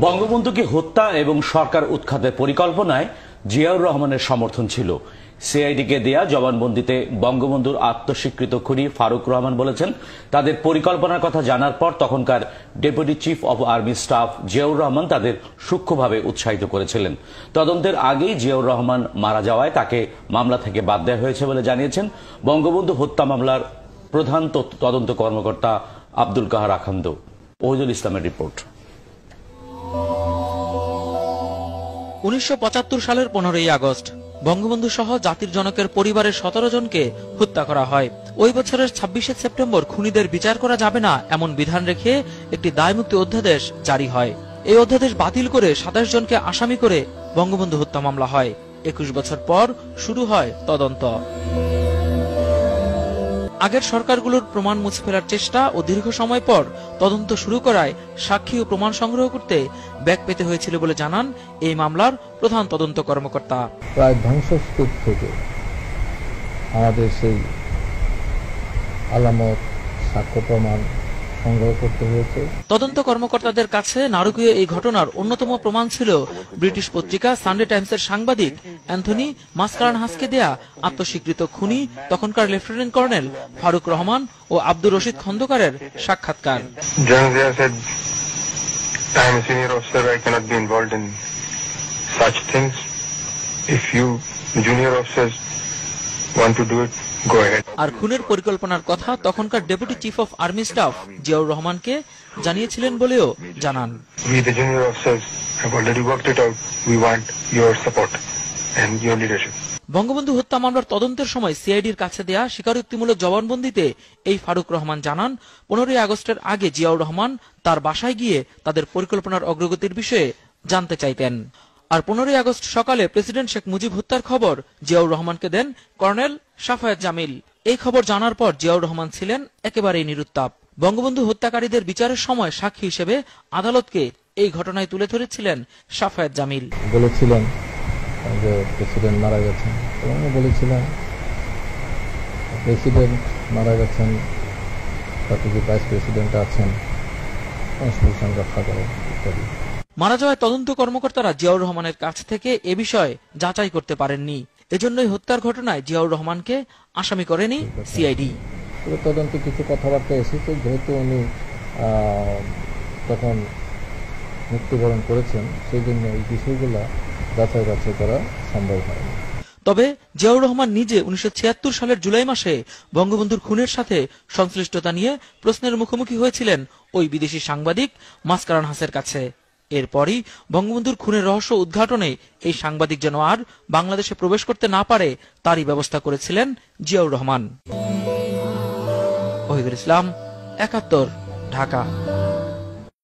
বঙ্গবন্ধুকে হত্যা এবং সরকার উৎখাতের পরিকল্পনায় জিয়াউর রহমানের সমর্থন ছিল। সিআইডিকে দেয়া জবানবন্দিতে বঙ্গবন্ধুর আত্মস্বীকৃত খুনি ফারুক রহমান বলেছেন, তাদের পরিকল্পনার কথা জানার পর তখনকার deputy chief of army staff Ziaur Rahman তাদের সূক্ষ্মভাবে উৎসাহিত করেছিলেন। তদন্তের আগেই জিয়াউর রহমান মারা যাওয়ায় তাকে মামলা থেকে বাদ দেওয়া হয়েছে বলে জানিয়েছেন বঙ্গবন্ধু হত্যা মামলার প্রধান তদন্ত কর্মকর্তা আব্দুল কাহার আখান্দ। ওহিদুল ইসলামের রিপোর্ট। 1975 সালের 15ই আগস্ট বঙ্গবন্ধু সহ জাতির জনকের পরিবারের 17 জনকে হত্যা করা হয়। ওই বছরের 26শে সেপ্টেম্বর খুনিদের বিচার করা যাবে না এমন বিধান রেখে একটি দায়মুক্তি অধ্যাদেশ জারি হয়। এই অধ্যাদেশ বাতিল করে 27 জনকে আসামি করে বঙ্গবন্ধু হত্যা মামলা হয়। 21 বছর পর শুরু হয় তদন্ত। আগের সরকারগুলোর প্রমাণ মুছে ফেলার চেষ্টা ও দীর্ঘ সময় পর তদন্ত শুরু করায় সাক্ষী ও প্রমাণ সংগ্রহ করতে ব্যাগ পেতে হয়েছিল বলে জানান এই মামলার প্রধান তদন্ত কর্মকর্তা। প্রায় ধ্বংসস্তূপ থেকে আমাদের সেই আলামত, সাক্ষ্য প্রমাণ সংগ্রহ করতে হয়েছে। তদন্ত কর্মকর্তাদের কাছে নারকীয় এই ঘটনার অন্যতম প্রমাণ ছিল ব্রিটিশ পত্রিকা সানডে টাইমসের সাংবাদিক অ্যান্থনি মাসকারানহাসকে দেয়া আত্মস্বীকৃত খুনি তখনকার লেফটেন্যান্ট কর্নেল ফারুক রহমান ও আব্দুর রশিদ খন্দকারের সাক্ষাৎকার। আর খুনের পরিকল্পনার কথা তখনকার deputy chief of army staff Ziaur রহমানকে জানিয়েছিলেন বলেও জানান। বঙ্গবন্ধু হত্যা মামলার তদন্তের সময় সিআইডির কাছে দেয়া স্বীকারোক্তিমূলক জবানবন্দিতে এই ফারুক রহমান জানান, 15ই আগস্টের আগে জিয়াউর রহমান তার বাসায় গিয়ে তাদের পরিকল্পনার অগ্রগতির বিষয়ে জানতে চাইতেন। আর 15ই আগস্ট সকালে প্রেসিডেন্ট শেখ মুজিব হত্যার খবর জিয়াউর রহমানকে দেন কর্নেল সাফায়েত জামিল। এই খবর জানার পর জিয়াউর রহমান ছিলেন একেবারেই নিরুত্তাপ। বঙ্গবন্ধু হত্যাকারীদের বিচারের সময় সাক্ষী হিসেবে আদালতকে এই ঘটনায় তুলে ধরেছিলেন সাফায়েত জামিল। বলেছিলেন যে প্রেসিডেন্ট মারা গেছেন, এবং বলেছিলেন প্রেসিডেন্ট মারা গেছেন, তাতে যে ভাইস প্রেসিডেন্ট আছেন কনস্টিটিউশন রক্ষা করেন ইত্যাদি। মারা যাওয়ায় তদন্ত কর্মকর্তারা জিয়াউর রহমানের কাছ থেকে এ বিষয়ে যাচাই করতে পারেননি। এজন্যই হত্যার ঘটনায় জিয়াউর রহমানকে আসামি করেনি সিআইডি। তদন্তে কিছু কথাবার্তা এসেছে, যেহেতু উনি তখন মৃত্যুবরণ করেছেন, সেই জন্য এই বিষয়গুলো যাচাই বাছাই করা সম্ভব হয়নি। তবে জিয়াউর রহমান নিজে 1976 সালের জুলাই মাসে বঙ্গবন্ধুর খুনের সাথে সংশ্লিষ্টতা নিয়ে প্রশ্নের মুখোমুখি হয়েছিলেন ওই বিদেশি সাংবাদিক মাসকারানহাসের কাছে। এরপরই বঙ্গবন্ধুর খুনের রহস্য উদ্ঘাটনে এই সাংবাদিক যেন আর বাংলাদেশে প্রবেশ করতে না পারে তারই ব্যবস্থা করেছিলেন জিয়াউর রহমান। ওহিদুল ইসলাম, 71, ঢাকা।